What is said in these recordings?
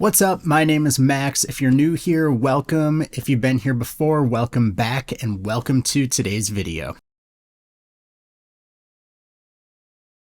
What's up? My name is Max. If you're new here, welcome. If you've been here before, welcome back and welcome to today's video.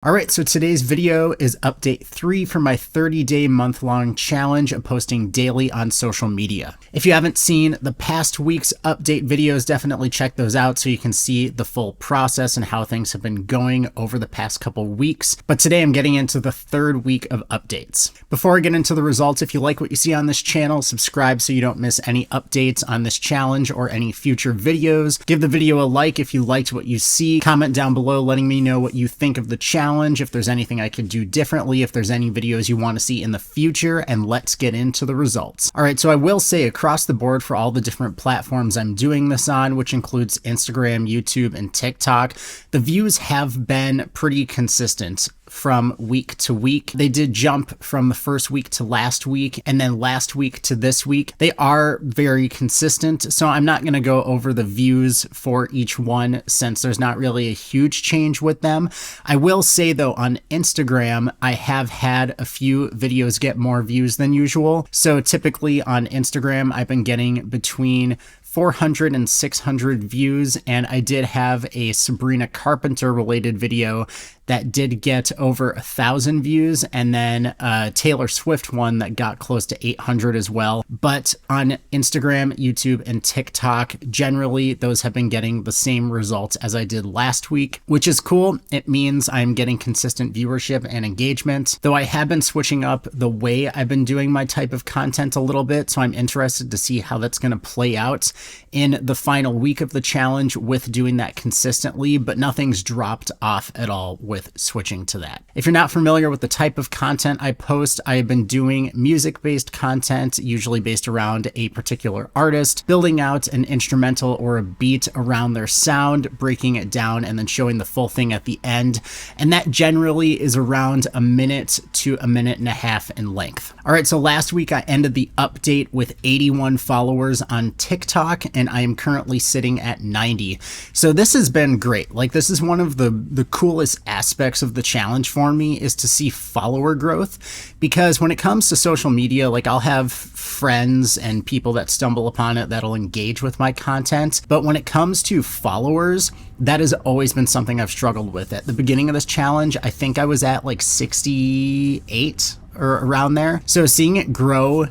Alright, so today's video is update 3 for my 30-day month-long challenge of posting daily on social media. If you haven't seen the past week's update videos, definitely check those out so you can see the full process and how things have been going over the past couple weeks. But today I'm getting into the third week of updates. Before I get into the results, if you like what you see on this channel, subscribe so you don't miss any updates on this challenge or any future videos. Give the video a like if you liked what you see. Comment down below letting me know what you think of the challenge, if there's anything I could do differently, if there's any videos you want to see in the future, and let's get into the results. Alright, so I will say across the board for all the different platforms I'm doing this on, which includes Instagram, YouTube, and TikTok, the views have been pretty consistent from week to week. They did jump from the first week to last week, and then last week to this week. They are very consistent, so I'm not going to go over the views for each one since there's not really a huge change with them. I will say though, on Instagram, I have had a few videos get more views than usual. So typically on Instagram, I've been getting between 400 and 600 views, and I did have a Sabrina Carpenter related video that did get over 1,000 views, and then a Taylor Swift one that got close to 800 as well. But on Instagram, YouTube, and TikTok, generally those have been getting the same results as I did last week, which is cool. It means I'm getting consistent viewership and engagement, though I have been switching up the way I've been doing my type of content a little bit, so I'm interested to see how that's going to play out in the final week of the challenge with doing that consistently, but nothing's dropped off at all with switching to that. If you're not familiar with the type of content I post, I have been doing music-based content, usually based around a particular artist, building out an instrumental or a beat around their sound, breaking it down, and then showing the full thing at the end. And that generally is around a minute to a minute and a half in length. All right, so last week I ended the update with 81 followers on TikTok, and I am currently sitting at 90. So this has been great. Like, this is one of the coolest aspects of the challenge for me, is to see follower growth, because when it comes to social media, like, I'll have friends and people that stumble upon it that'll engage with my content, but when it comes to followers, that has always been something I've struggled with. At the beginning of this challenge, I think I was at like 68 or around there. So seeing it grow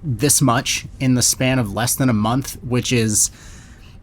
this much in the span of less than a month, which is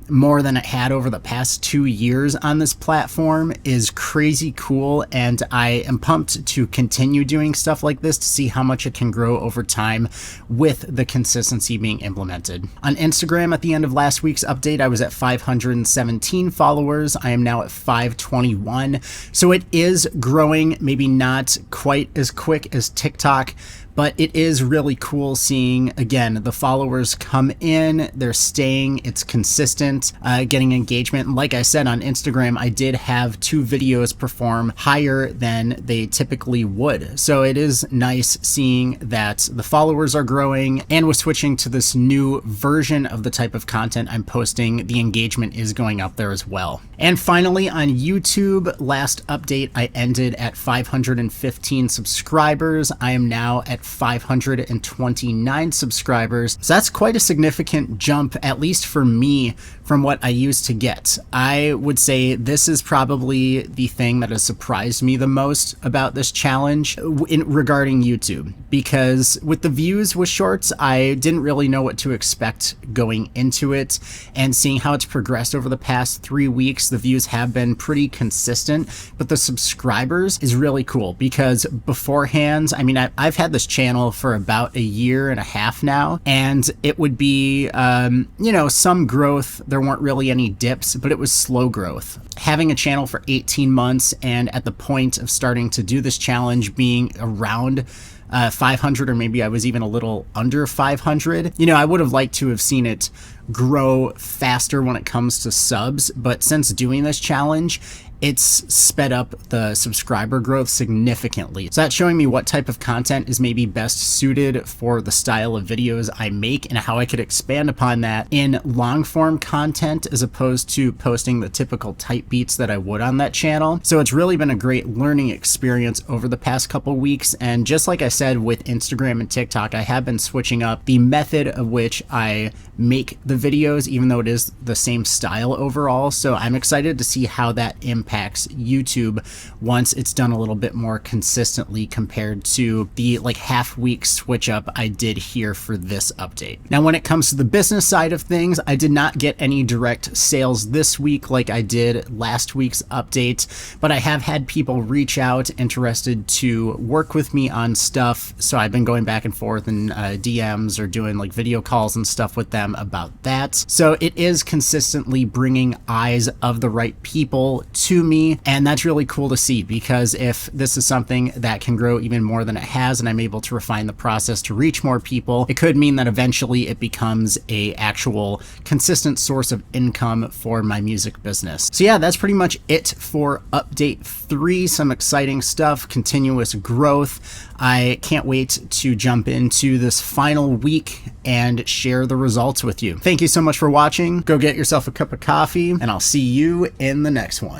more than it had over the past 2 years on this platform, is crazy cool, and I am pumped to continue doing stuff like this to see how much it can grow over time with the consistency being implemented. On Instagram, at the end of last week's update, I was at 517 followers. I am now at 521, so it is growing, maybe not quite as quick as TikTok, but it is really cool seeing, again, the followers come in, they're staying, it's consistent, getting engagement. And like I said, on Instagram, I did have 2 videos perform higher than they typically would. So it is nice seeing that the followers are growing, and with switching to this new version of the type of content I'm posting, the engagement is going up there as well. And finally, on YouTube, last update, I ended at 515 subscribers. I am now at 529 subscribers. So that's quite a significant jump, at least for me, from what I used to get. I would say this is probably the thing that has surprised me the most about this challenge regarding YouTube, because with the views with shorts, I didn't really know what to expect going into it, and seeing how it's progressed over the past 3 weeks, the views have been pretty consistent, but the subscribers is really cool, because beforehand, I mean, I've had this channel for about 1.5 years now, and it would be, you know, some growth. There weren't really any dips, but it was slow growth. Having a channel for 18 months, and at the point of starting to do this challenge being around 500, or maybe I was even a little under 500. You know, I would have liked to have seen it grow faster when it comes to subs, but since doing this challenge, it's sped up the subscriber growth significantly. So that's showing me what type of content is maybe best suited for the style of videos I make and how I could expand upon that in long form content as opposed to posting the typical type beats that I would on that channel. So it's really been a great learning experience over the past couple weeks. And just like I said with Instagram and TikTok, I have been switching up the method of which I make the videos, even though it is the same style overall. So I'm excited to see how that impacts YouTube once it's done a little bit more consistently compared to the like half week switch up I did here for this update. Now, when it comes to the business side of things, I did not get any direct sales this week like I did last week's update, but I have had people reach out interested to work with me on stuff. So I've been going back and forth in DMs or doing like video calls and stuff with them about that. So it is consistently bringing eyes of the right people to me. And that's really cool to see, because if this is something that can grow even more than it has and I'm able to refine the process to reach more people, it could mean that eventually it becomes a actual consistent source of income for my music business. So yeah, that's pretty much it for update 3. Some exciting stuff, continuous growth. I can't wait to jump into this final week and share the results with you. Thank you so much for watching. Go get yourself a cup of coffee, and I'll see you in the next one.